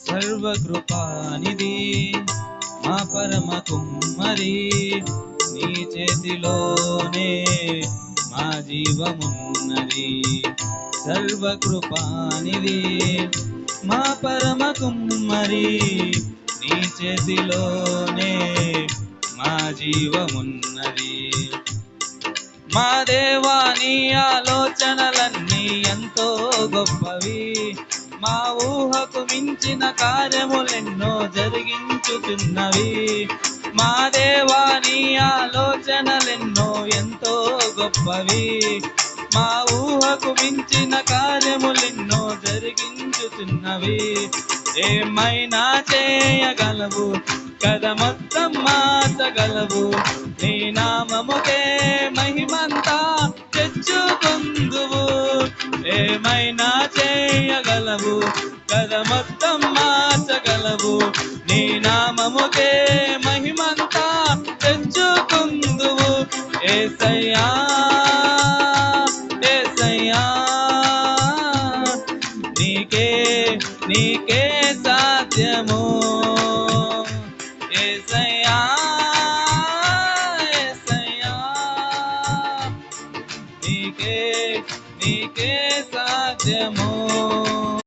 సర్వకృపానిధి మా పరమ కుమ్మరి, నీ చేతిలోనే మా జీవమున్నది. సర్వకృపానిధి మా పరమ కుమ్మరి, నీ చేతిలోనే మా జీవమున్నది. మా దేవా నీ ఆలోచనలన్నీ ఎంతో గొప్పవి, మా ఊహకు మించిన కార్యములెన్నో జరిగించుచున్నవి. మా దేవా నీ ఆలోచనలెన్నో ఎంతో గొప్పవి, మా ఊహకు మించిన కార్యములెన్నో జరిగించుచున్నవి. ఏమైనా చేయగలవు కథ మొత్తం మార్చగలవు, నీ నామముకే మహిమంతా తెచ్చుకొందువు. ఏమైనా చేయగలవు కథ మొత్తం మార్చగలవు, నీ నామముకే మహిమంతా తెచ్చుకొందువు. యేసయ్యా యేసయ్యా నీకే నీకే సాధ్యము. యేసయ్యా యేసయ్యా నీకే నీకే సాధ్యము.